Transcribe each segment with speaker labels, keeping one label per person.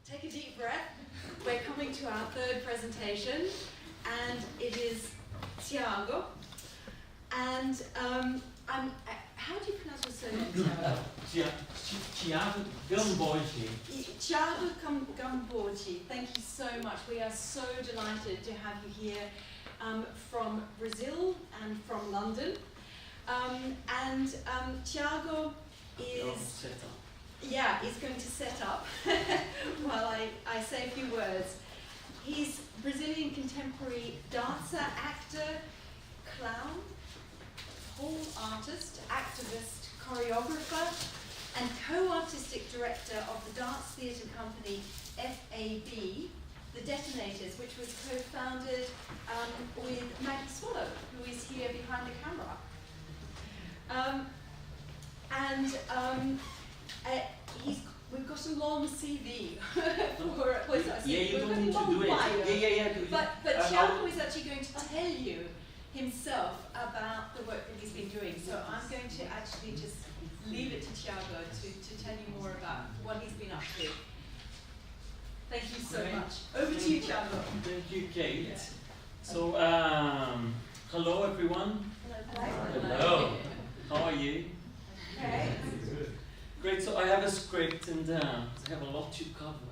Speaker 1: Take a deep breath. We're coming to our third presentation, and it is Tiago. And how do you pronounce your surname, Tiago?
Speaker 2: Tiago Gambogi.
Speaker 1: Tiago Gambogi. Thank you so much. We are so delighted to have you here from Brazil and from London. Tiago is... Yeah, he's going to set up while I say a few words. He's Brazilian contemporary dancer, actor, clown, pole artist, activist, choreographer, and co-artistic director of the dance theatre company FAB, The Detonators, which was co-founded with Maggie Swallow, who is here behind the camera. We've got a long CV
Speaker 2: You don't need to do it.
Speaker 1: But Tiago is actually going to tell you himself about the work that he's been doing. So I'm going to actually just leave it to Tiago to tell you more about what he's been up to. Thank you so much. Over to you, Tiago.
Speaker 2: Thank you, Kate. Yeah. So, hello everyone. Hello. How are you?
Speaker 1: Okay.
Speaker 2: Great, so I have a script and I have a lot to cover.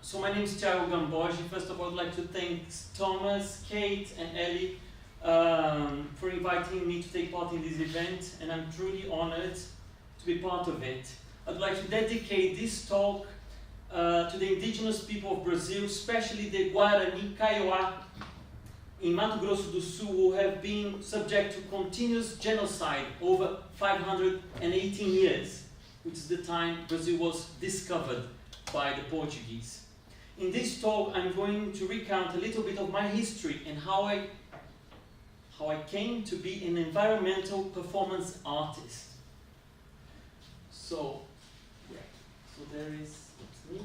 Speaker 2: So my name is Tiago Gambogi. First of all, I'd like to thank Thomas, Kate and Ellie for inviting me to take part in this event, and I'm truly honored to be part of it. I'd like to dedicate this talk to the indigenous people of Brazil, especially the Guarani Kaiowá in Mato Grosso do Sul, who have been subject to continuous genocide over 518 years, which is the time Brazil was discovered by the Portuguese. In this talk, I'm going to recount a little bit of my history and how I came to be an environmental performance artist. So there is me.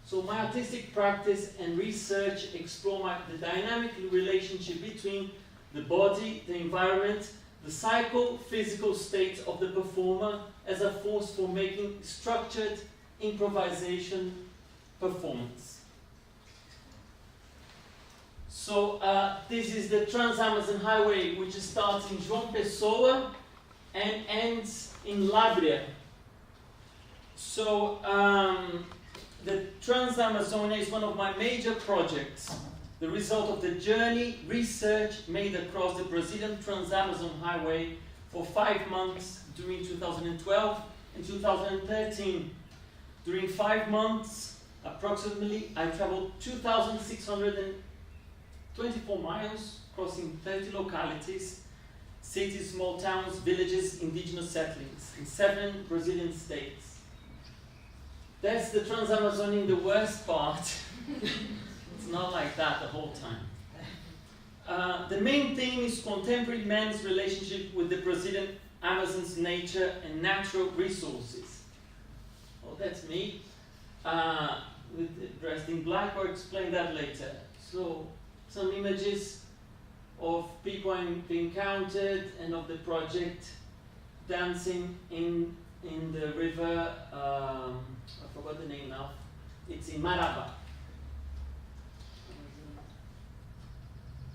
Speaker 2: So my artistic practice and research explore the dynamic relationship between the body, the environment, the psycho-physical state of the performer as a force for making structured improvisation performance. So this is the Trans-Amazon Highway, which starts in João Pessoa and ends in Lábrea. So the Trans-Amazonia is one of my major projects, the result of the journey research made across the Brazilian Trans-Amazon Highway for 5 months during 2012 and 2013. During 5 months, approximately, I traveled 2,624 miles, crossing 30 localities, cities, small towns, villages, indigenous settlings in 7 Brazilian states. That's the Trans-Amazon in the worst part. It's not like that the whole time. The main theme is contemporary man's relationship with the Brazilian Amazon's nature and natural resources. Oh, that's me. Dressed in black, or explain that later. So, some images of people I've encountered and of the project dancing in the river, I forgot the name now, it's in Maraba.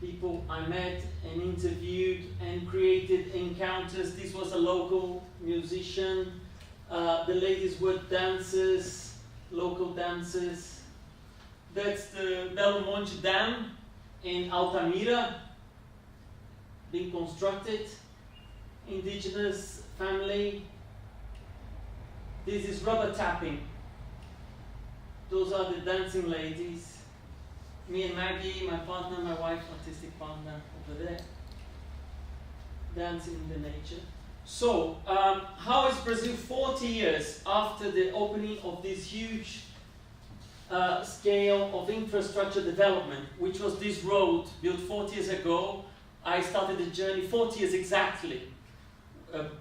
Speaker 2: People I met and interviewed and created encounters. This was a local musician. The ladies were dancers, local dancers. That's the Belo Monte Dam in Altamira, being constructed. Indigenous family. This is rubber tapping. Those are the dancing ladies. Me and Maggie, my partner, my wife, artistic partner over there, dancing in the nature. So, how is Brazil 40 years after the opening of this huge scale of infrastructure development, which was this road built 40 years ago? I started the journey 40 years exactly,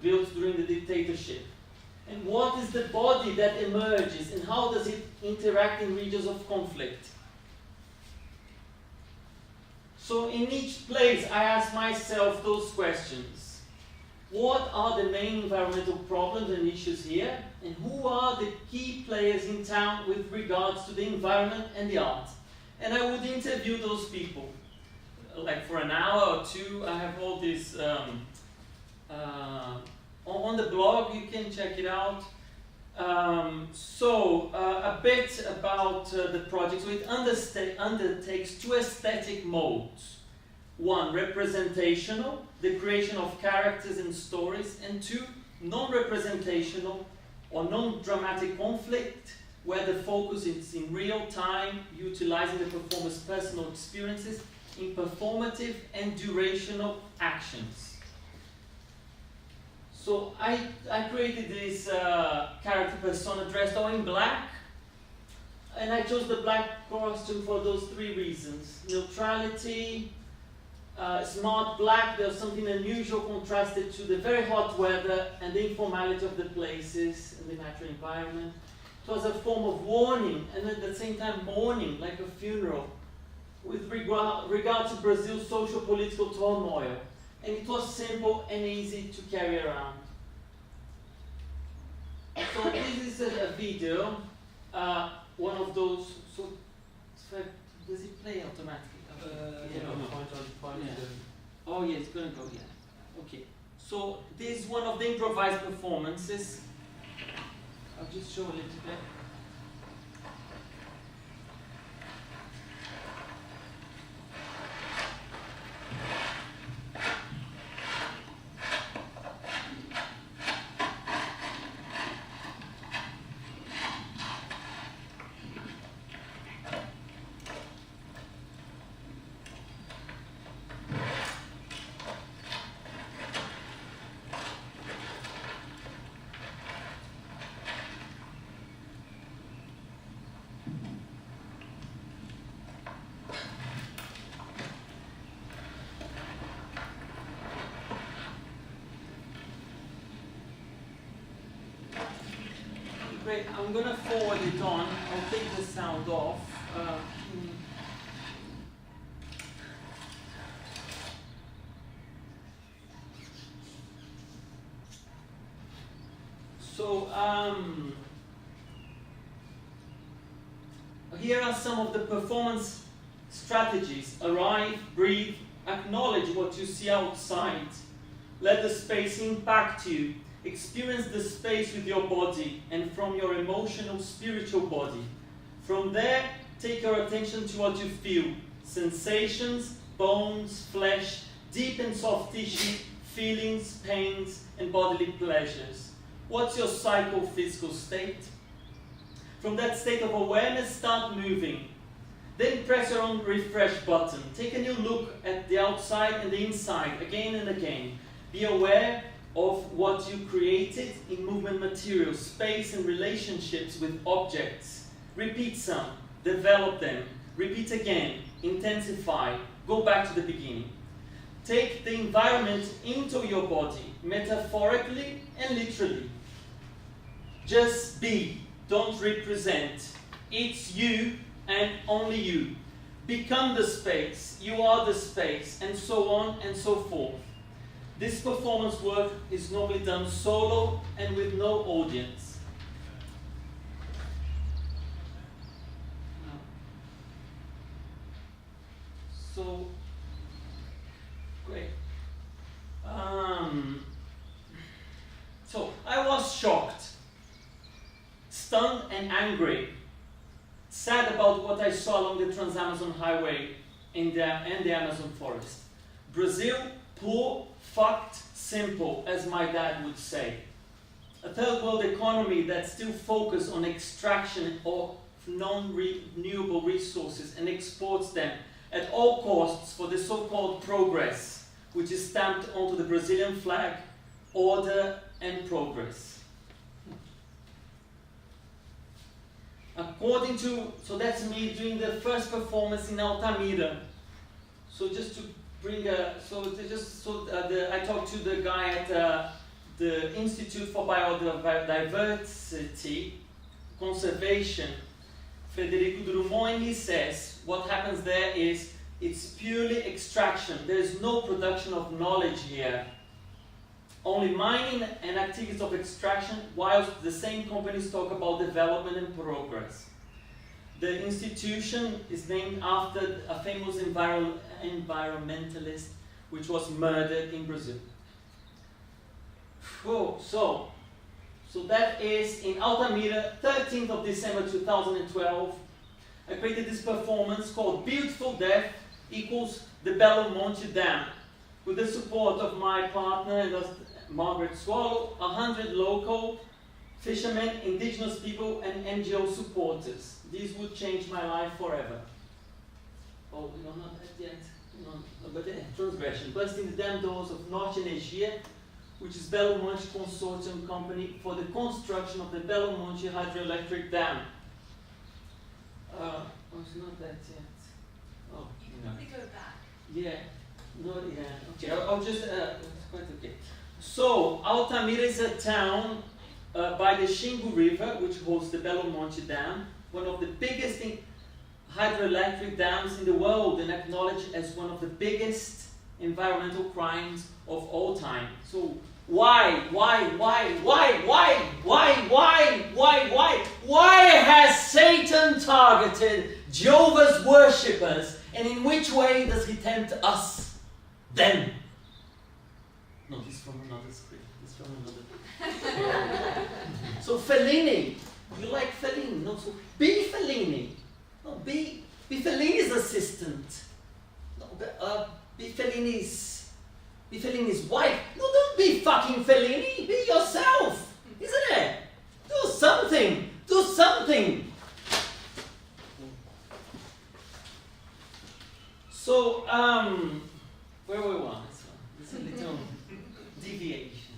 Speaker 2: built during the dictatorship. And what is the body that emerges, and how does it interact in regions of conflict? So in each place I ask myself those questions. what are the main environmental problems and issues here, and who are the key players in town with regards to the environment and the art. And I would interview those people. Like for an hour or two. I have all this on the blog, you can check it out. A bit about the project. So it undertakes two aesthetic modes. One, representational, the creation of characters and stories, and two, non-representational or non-dramatic conflict, where the focus is in real time, utilizing the performer's personal experiences in performative and durational actions. So I created this character persona dressed all in black, and I chose the black costume for those three reasons. Neutrality, smart black, there's something unusual contrasted to the very hot weather and the informality of the places and the natural environment. It was a form of warning and at the same time mourning, like a funeral, with regard to Brazil's social political turmoil. And it was simple and easy to carry around. So this is a video, one of those, does it play automatically? Oh yeah, it's gonna go, yeah. Okay, so this is one of the improvised performances. I'll just show a little bit. Great, I'm going to forward it on. I'll take the sound off. Here are some of the performance strategies. Arrive, breathe, acknowledge what you see outside. Let the space impact you. Experience the space with your body and from your emotional, spiritual body. From there, take your attention to what you feel. Sensations, bones, flesh, deep and soft tissue, feelings, pains, and bodily pleasures. What's your psychophysical state? From that state of awareness, start moving. Then press your own refresh button. Take a new look at the outside and the inside, again and again. Be aware of what you created in movement materials, space and relationships with objects. Repeat some, develop them, repeat again, intensify, go back to the beginning. Take the environment into your body, metaphorically and literally. Just be, don't represent. It's you and only you. Become the space, you are the space, and so on and so forth. This performance work is normally done solo and with no audience. So, great. So, I was shocked, stunned and angry, sad about what I saw along the Trans-Amazon Highway and the Amazon forest. Brazil, poor, fucked, simple, as my dad would say. A third world economy that still focuses on extraction of non-renewable resources and exports them at all costs for the so-called progress, which is stamped onto the Brazilian flag, order and progress. According to, so that's me doing the first performance in Altamira. So just to bring a, I talked to the guy at the Institute for Biodiversity Conservation, Frederico Drummond, and he says what happens there is it's purely extraction. There is no production of knowledge here. only mining and activities of extraction, whilst the same companies talk about development and progress. The institution is named after a famous environmentalist which was murdered in Brazil. Oh, so that is in Altamira, 13th of December 2012. I created this performance called Beautiful Death equals the Belo Monte Dam, with the support of my partner and Margaret Swallow, 100 local fishermen, indigenous people, and NGO supporters. This would change my life forever. Oh, no, not that yet. No, but transgression. Busting the dam doors of Norte Energia, which is Belo Monte Consortium Company for the construction of the Belo Monte hydroelectric dam. Oh, it's not that yet. Oh,
Speaker 1: you can probably go back.
Speaker 2: Yeah. No, yeah. Okay, I'll just. It's quite okay. So Altamira is a town by the Xingu River, which hosts the Belo Monte Dam, one of the biggest hydroelectric dams in the world, and acknowledged as one of the biggest environmental crimes of all time. So why has Satan targeted Jehovah's worshippers, and in which way does he tempt us then? No, this is from another script. This is from another. So Fellini, you like Fellini? No, so be Fellini. No, be Fellini's assistant. No, be Fellini's wife. No, don't be fucking Fellini. Be yourself, isn't it? Do something. Do something. So where we were? It's a little deviation.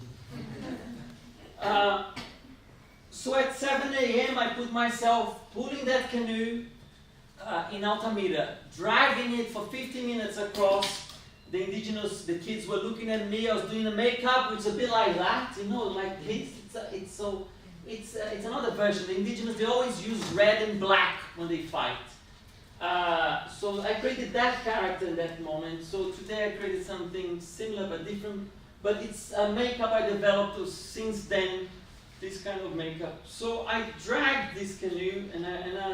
Speaker 2: So at 7 a.m. I put myself pulling that canoe in Altamira, dragging it for 50 minutes across. The kids were looking at me. I was doing the makeup, which is a bit like that, like this. It's another version. The indigenous, they always use red and black when they fight. So I created that character in that moment. So today I created something similar but different. But it's a makeup I developed since then, this kind of makeup. So I dragged this canoe,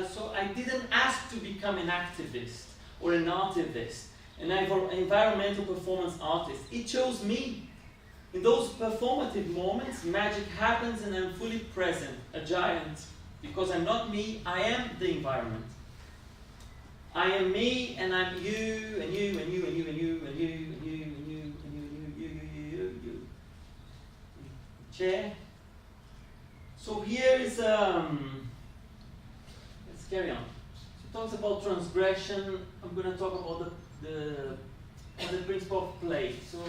Speaker 2: so I didn't ask to become an activist or an artivist, an environmental performance artist. It chose me. In those performative moments, magic happens and I'm fully present, a giant. Because I'm not me, I am the environment. I am me, and I'm you, and you, and you, and you, and you, and you, and you, and you, and you, you. Chair. So here is, let's carry on. So it talks about transgression. I'm going to talk about the principle of play. So,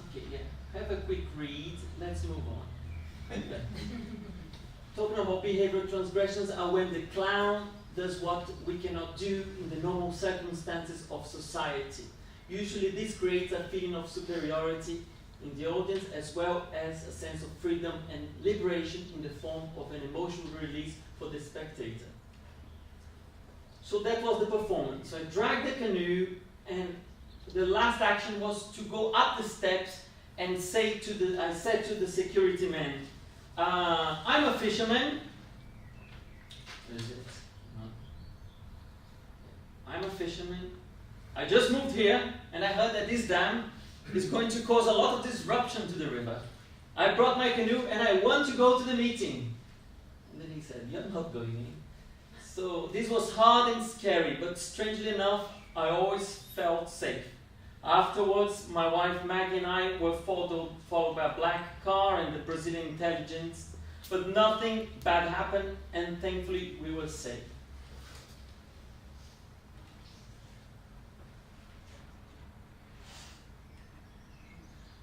Speaker 2: okay, yeah. Have a quick read. Let's move on. Talking about behavioral transgressions are when the clown does what we cannot do in the normal circumstances of society. Usually this creates a feeling of superiority in the audience, as well as a sense of freedom and liberation in the form of an emotional release for the spectator. So that was the performance. So I dragged the canoe, and the last action was to go up the steps and I said to the security man, I'm a fisherman. Where is it? I'm a fisherman. I just moved here, and I heard that this dam is going to cause a lot of disruption to the river. I brought my canoe, and I want to go to the meeting. And then he said, you're not going in. So this was hard and scary, but strangely enough, I always felt safe. Afterwards, my wife Maggie and I were followed by a black car and the Brazilian intelligence, but nothing bad happened, and thankfully we were safe.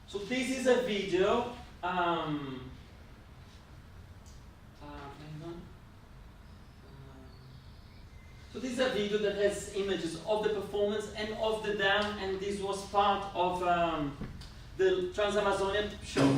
Speaker 2: So this is a video. Hang on. So this is a video that has images of the performance and of the dam, and this was part of the Trans-Amazonian show.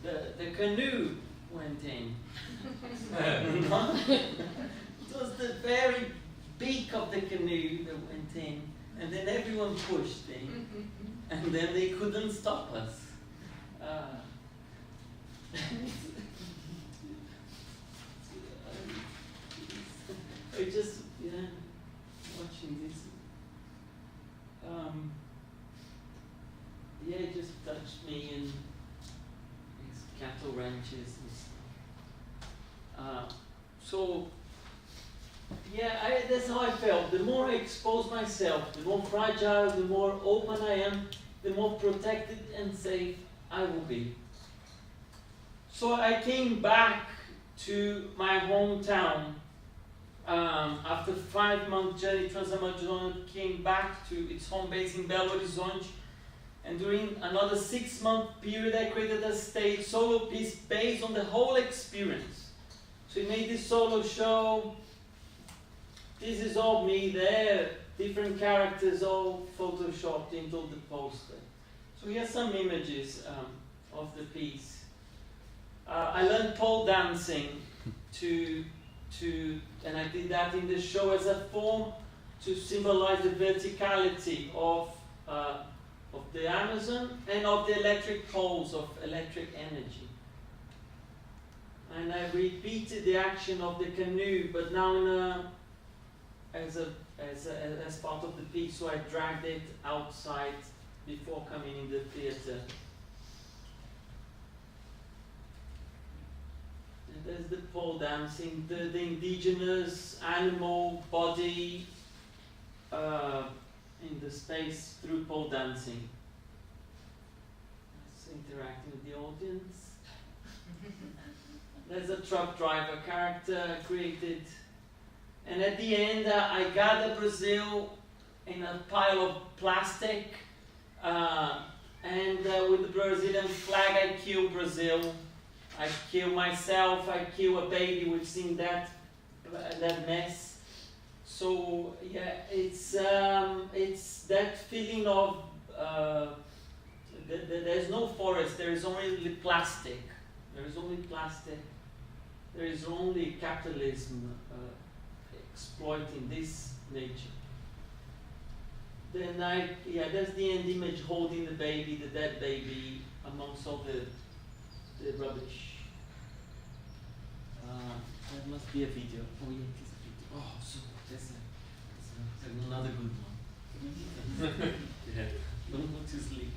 Speaker 2: The canoe went in. It was the very beak of the canoe that went in, and then everyone pushed in, and then they couldn't stop us. I just, watching this. It just touched me in these cattle ranches and stuff. That's how I felt. The more I expose myself, the more fragile, the more open I am, the more protected and safe I will be. So I came back to my hometown after a 5-month journey, Transamazônica, came back to its home base in Belo Horizonte, and during another 6-month period I created a stage solo piece based on the whole experience. So we made this solo show. This is all me there, different characters all photoshopped into the poster. So here's some images of the piece. I learned pole dancing and I did that in the show as a form to symbolize the verticality of the Amazon and of the electric poles of electric energy. And I repeated the action of the canoe, but now as part of the piece, so I dragged it outside before coming in the theatre. And there's the pole dancing, the indigenous animal body in the space through pole dancing. It's interacting with the audience. There's a truck driver character created. And at the end, I gather Brazil in a pile of plastic, and with the Brazilian flag, I kill Brazil. I kill myself. I kill a baby. We've seen that mess. So it's that feeling of there's no forest. There is only plastic. There is only plastic. There is only capitalism. Exploiting this nature. Then that's the end image holding the baby, the dead baby, amongst all the rubbish. That must be a video. Oh yeah, it is a video. Oh, so that's another good one. Don't go to sleep.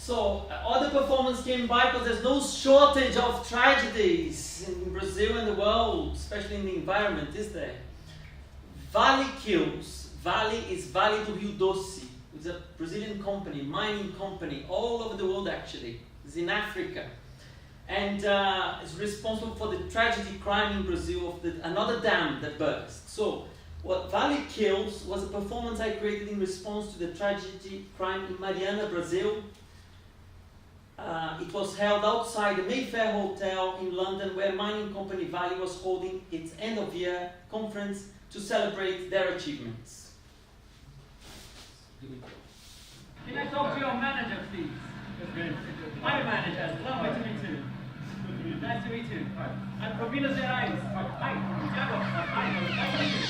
Speaker 2: So other performers came by because there's no shortage of tragedies in Brazil and the world, especially in the environment, is there? Vale kills. Vale is Vale do Rio Doce. It's a Brazilian company, mining company, all over the world actually. It's in Africa. And it's responsible for the tragedy crime in Brazil of another dam that burst. So what Vale Kills was a performance I created in response to the tragedy crime in Mariana, Brazil. It was held outside the Mayfair Hotel in London, where mining company Vale was holding its end-of-year conference to celebrate their achievements.
Speaker 3: Can I talk to your manager, please? Hi, manager. Lovely to meet you. Nice to meet you. I'm from Minas Gerais. Hi, Tiago. Hi, nice to meet you.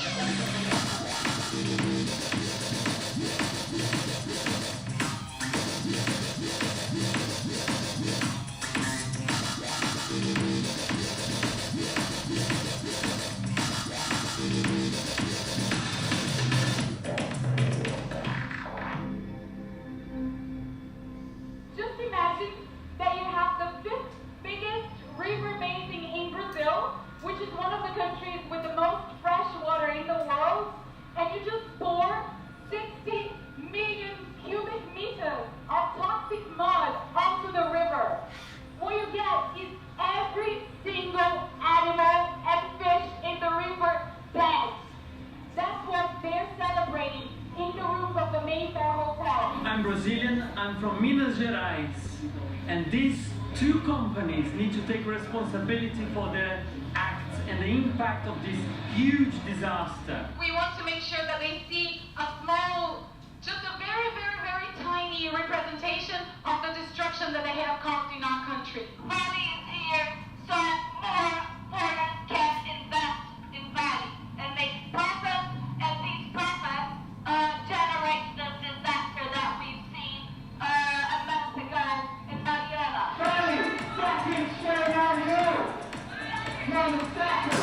Speaker 4: Just imagine that you have the 5th biggest river basin in Brazil, which is one of the countries with the most fresh water in the world, and you just pour 60 million cubic meters of toxic mud onto the river. What you get is every single animal and fish in the river dead. That's what they're celebrating in the rooms of the Mayfair Hotel.
Speaker 3: I'm Brazilian, I'm from Minas Gerais, and these two companies need to take responsibility for their acts and the impact of this huge disaster.
Speaker 4: We want to make sure that they see a small, just a very, very, very tiny representation representation of the destruction that they have caused in our country. Money is here, so more foreigners can invest in Valley and make profits, and these profits generate the disaster that we've seen a month ago in Mariana.
Speaker 3: Valley, fucking shame on you! Motherfucker!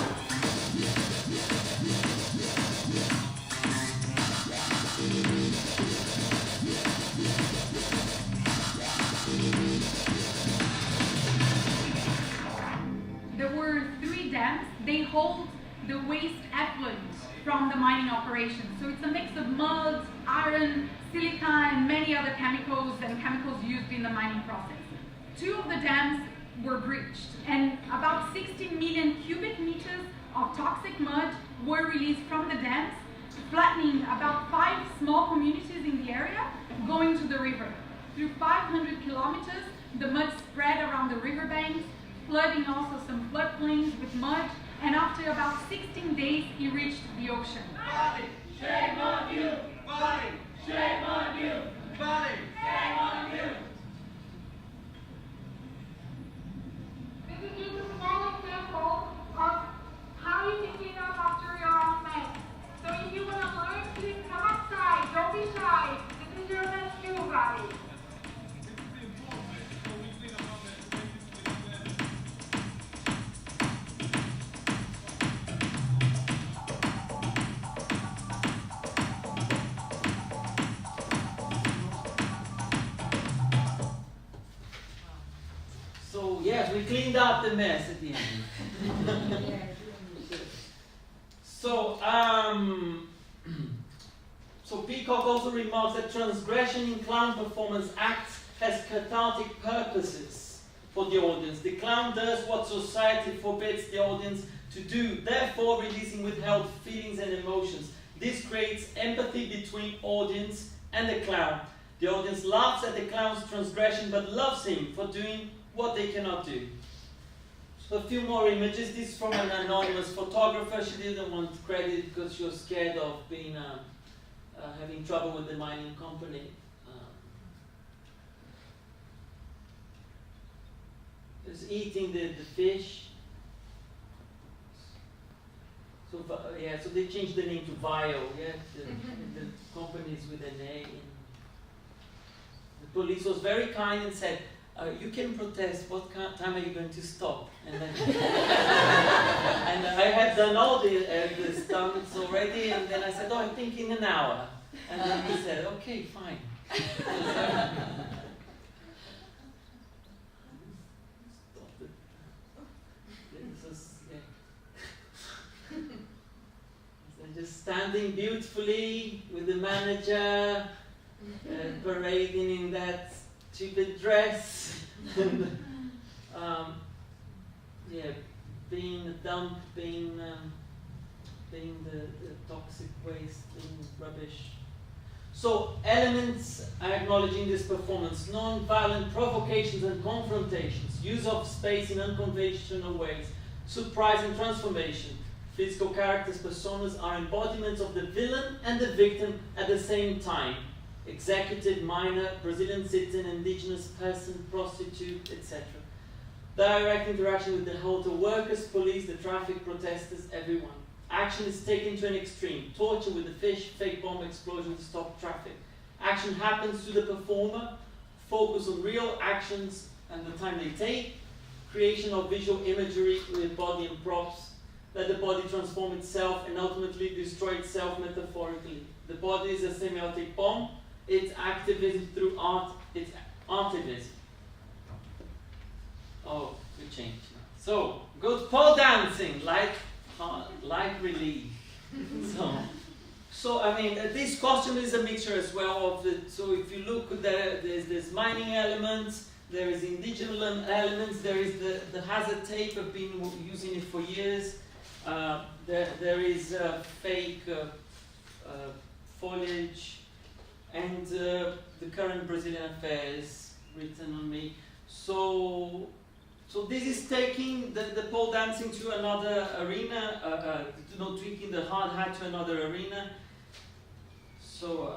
Speaker 5: There were 3 dams. They hold the waste effluent from the mining operation. So it's a mix of mud, iron, silica, and many other chemicals used in the mining process. 2 of the dams were breached, and about 16 million cubic meters of toxic mud were released from the dams, flattening about 5 small communities in the area, going to the river. Through 500 kilometers, the mud spread around the riverbanks, flooding also some floodplains with mud, and after about 16 days, it reached the ocean.
Speaker 3: Valley, shame on you! Valley, shame on you! Valley, shame on you!
Speaker 4: This is just a small example of how you can clean up after your own mess. So if you want to learn, please come outside. Don't be shy. This is your mess too, Valley.
Speaker 2: So yes, we cleaned up the mess at the end. So, so Peacock also remarks that transgression in clown performance acts as cathartic purposes for the audience. The clown does what society forbids the audience to do, therefore releasing withheld feelings and emotions. This creates empathy between audience and the clown. The audience laughs at the clown's transgression but loves him for doing what they cannot do. So a few more images. This is from an anonymous photographer. She didn't want credit because she was scared of being having trouble with the mining company. Is eating the fish. So yeah, so they changed the name to Vio. Yeah, the companies with an A. The police was very kind and said, you can protest, what time are you going to stop? And then and I had done all the stunts already, and then I said, oh, I think in an hour. And then he said, okay, fine. They're just standing beautifully with the manager, parading in that stupid dress. Yeah, being a dump, being the toxic waste, being rubbish. So elements are acknowledging this performance: non-violent provocations and confrontations, use of space in unconventional ways, surprise and transformation. Physical characters, personas are embodiments of the villain and the victim at the same time. Executive, minor, Brazilian citizen, indigenous person, prostitute, etc. Direct interaction with the hotel workers, police, the traffic, protesters, everyone. Action is taken to an extreme. Torture with the fish, fake bomb explosion to stop traffic. Action happens to the performer. Focus on real actions and the time they take. Creation of visual imagery with body and props. Let the body transform itself and ultimately destroy itself metaphorically. The body is a semiotic bomb. It's activism through art. It's artivism. Oh, we changed now. So, goes pole dancing, like relief. So I mean, this costume is a mixture as well of the. So if you look, there's mining elements, there is indigenous elements, there is the hazard tape. I've been using it for years. There is fake foliage, and the current Brazilian affairs written on me. So this is taking the pole dancing to another arena, tweaking the hard hat to another arena. So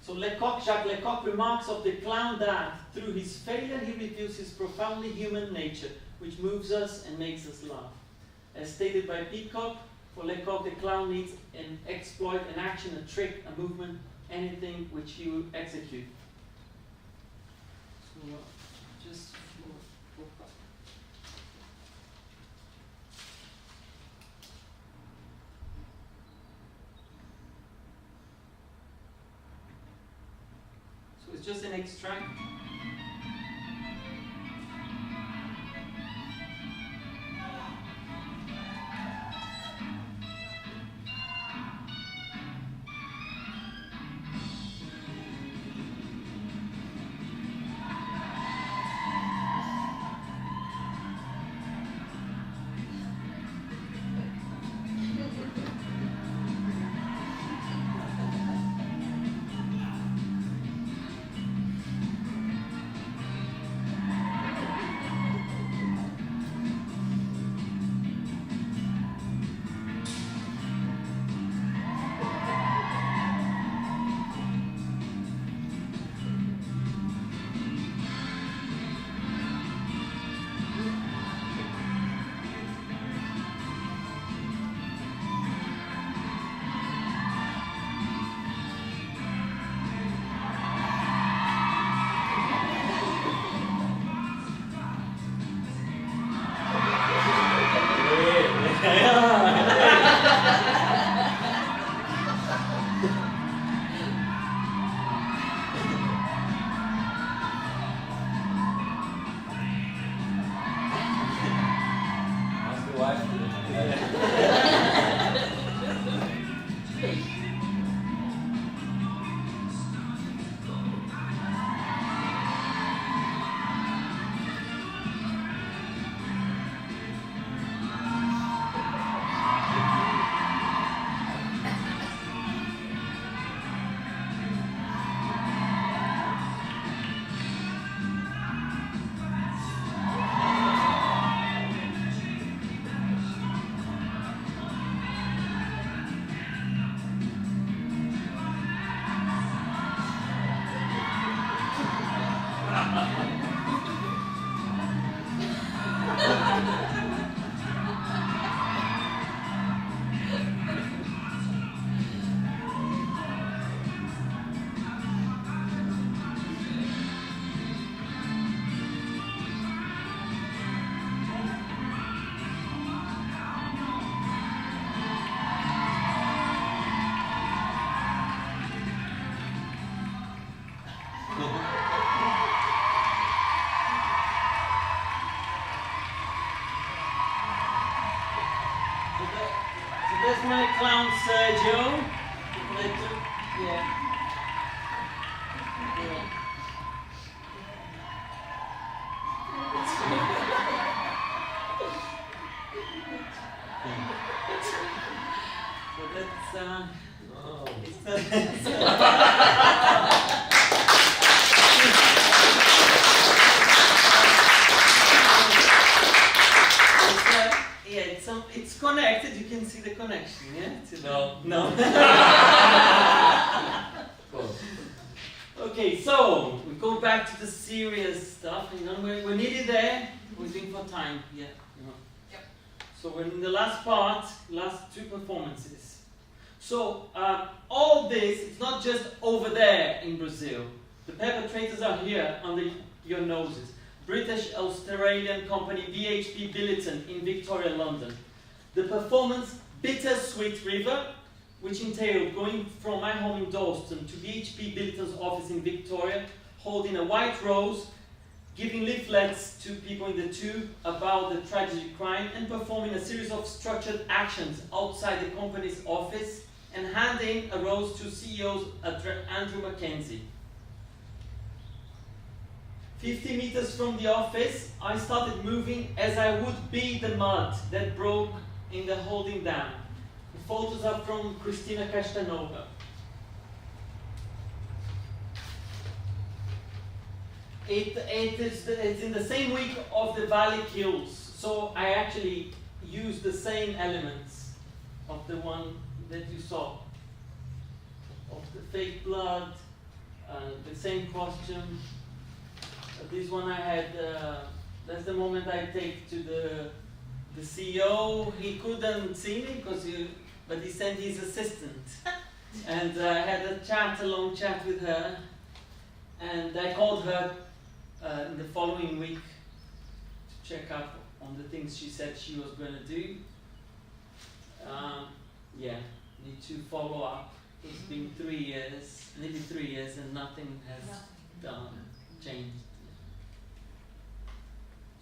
Speaker 2: So Jacques Lecoq remarks of the clown that through his failure he reveals his profoundly human nature, which moves us and makes us laugh. As stated by Peacock, for Lecoq the clown needs an exploit, an action, a trick, a movement, anything which he will execute. So just it's just an extract. That's my clown Sergio. Yeah. So it's connected. You can see the connection, yeah? No. Okay, so we go back to the serious stuff. You know, we're nearly there. We're doing for time. Yeah. You know. Yep. So we're in the last part, last two performances. So all this is not just over there in Brazil. The perpetrators are here under your noses. British-Australian company VHP Billiton in Victoria, London. The performance Bittersweet River, which entailed going from my home in Dalston to VHP Billiton's office in Victoria, holding a white rose, giving leaflets to people in the tube about the tragic crime, and performing a series of structured actions outside the company's office, and handing a rose to CEO Andrew Mackenzie. 50 meters from the office, I started moving as I would be the mud that broke in the holding dam. The photos are from Cristina Castanova. It's in the same week of the Valley Kills, so I actually used the same elements of the one that you saw, of the fake blood, the same costume. This one I had, that's the moment I take to the CEO. He couldn't see me but he sent his assistant. And I had a long chat with her. And I called her in the following week to check up on the things she said she was going to do. Need to follow up. It's been 3 years, nearly 3 years, and nothing has changed.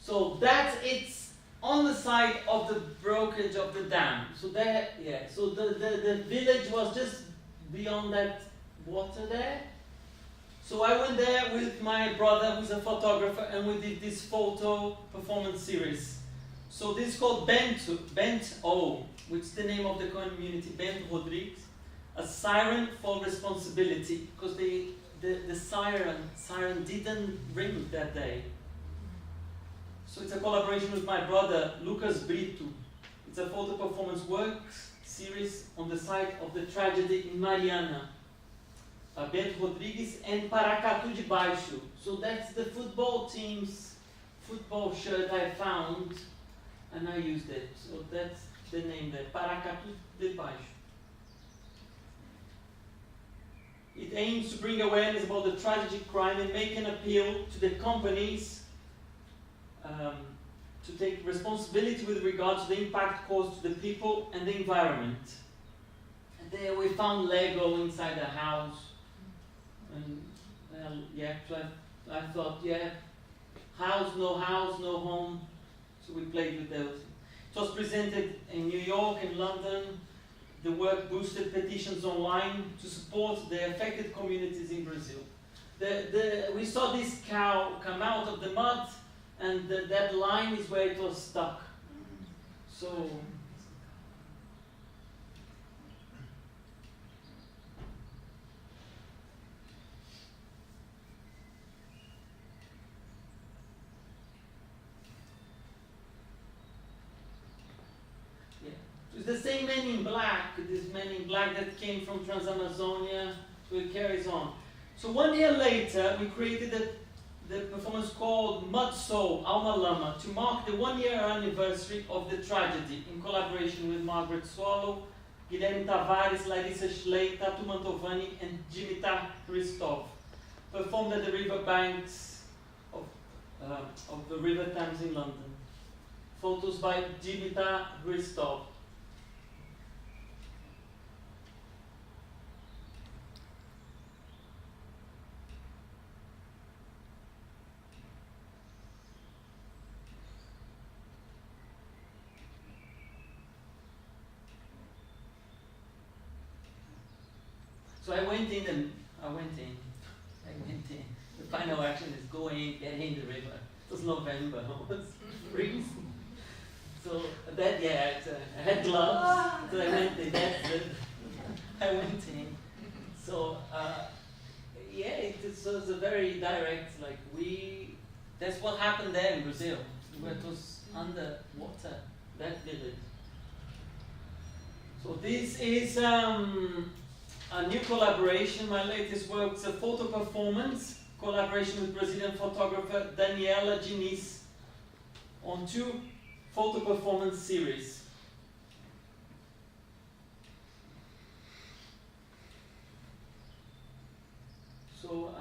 Speaker 2: So it's on the side of the brokerage of the dam. So the village was just beyond that water there. So I went there with my brother, who's a photographer, and we did this photo performance series. So this is called Bent O, which is the name of the community, Bent Rodrigues, a siren for responsibility, because the siren didn't ring that day. So it's a collaboration with my brother, Lucas Brito. It's a photo performance works series on the site of the tragedy in Mariana. Bento Rodrigues and Paracatu de Baixo. So that's the football team's football shirt I found, and I used it. So that's the name there, Paracatu de Baixo. It aims to bring awareness about the tragic crime and make an appeal to the companies to take responsibility with regard to the impact caused to the people and the environment. And there we found Lego inside the house. And so I thought, house, no home. So we played with those. It was presented in New York and London. The work boosted petitions online to support the affected communities in Brazil. We saw this cow come out of the mud, and that line is where it was stuck. So it's the same man in black, this man in black that came from Trans-Amazonia, so it carries on. So 1 year later, we created the performance called Mud Soul, Alma Lama, to mark the 1 year anniversary of the tragedy, in collaboration with Margaret Swallow, Guilherme Tavares, Larissa Schley, Tatu Mantovani, and Dimitar Christoph, performed at the river banks of the River Thames in London. Photos by Dimitar Christoph. So I went in. The final action is go in, get in the river. It was November, it was freezing. So I had gloves, so I went in, I went in. So, it was a very direct, that's what happened there in Brazil, where it was underwater, that village. So this is a new collaboration. My latest work is a photo performance collaboration with Brazilian photographer Daniela Diniz on 2 photo performance series. So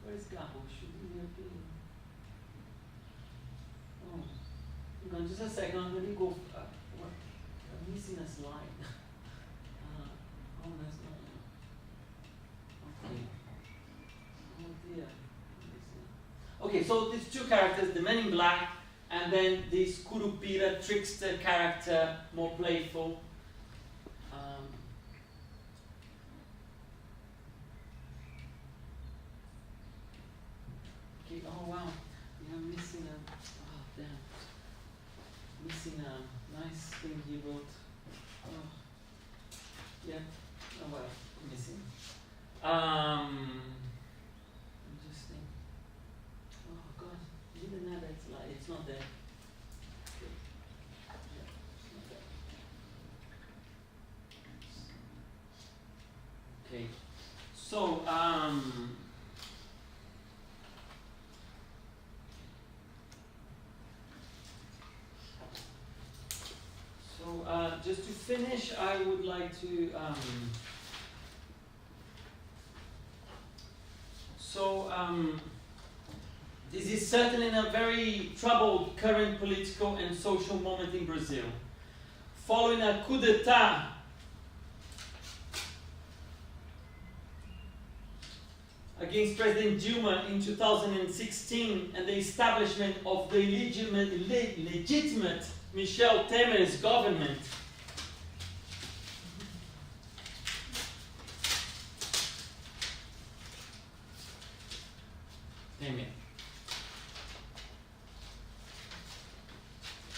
Speaker 2: where's Gabo? Should we have been? Hang on just a second, let me go. I'm missing a slide. That's not it. Okay. Oh dear. Okay, so these 2 characters, the man in black, and then this Curupira trickster character, more playful. Okay, oh wow. I'm missing missing a nice thing he wrote. Missing. Interesting. Oh God, didn't have that slide. It's not there. So, just to finish, I would like to. This is certainly a very troubled current political and social moment in Brazil. Following a coup d'etat against President Dilma in 2016 and the establishment of the legitimate Michel Temer's government,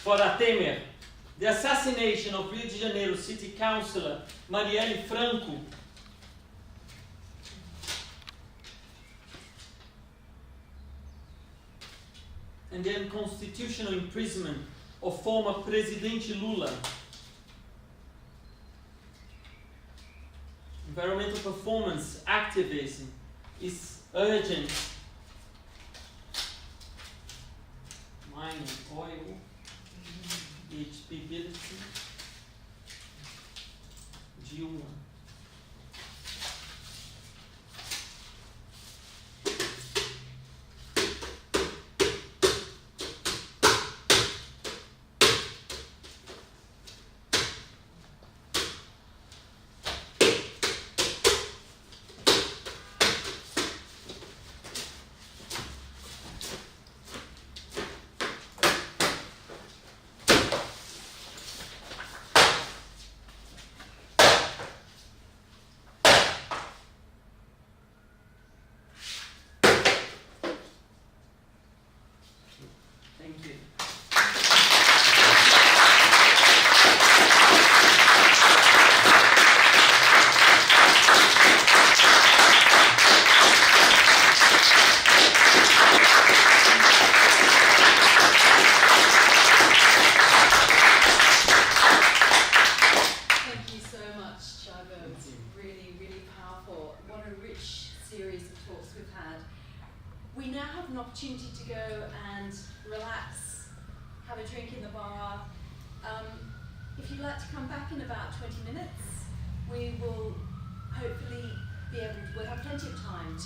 Speaker 2: Fora Temer, the assassination of Rio de Janeiro City Councillor Marielle Franco, and the unconstitutional imprisonment of former President Lula. Environmental performance activism is urgent. Mining, oil, HP Billiton, Dilma. Thank you.
Speaker 1: Thank you so much, Tiago. It's really, really powerful. What a rich series of talks we've had. We now have an opportunity to go and relax, have a drink in the bar. If you'd like to come back in about 20 minutes, we will hopefully we'll have plenty of time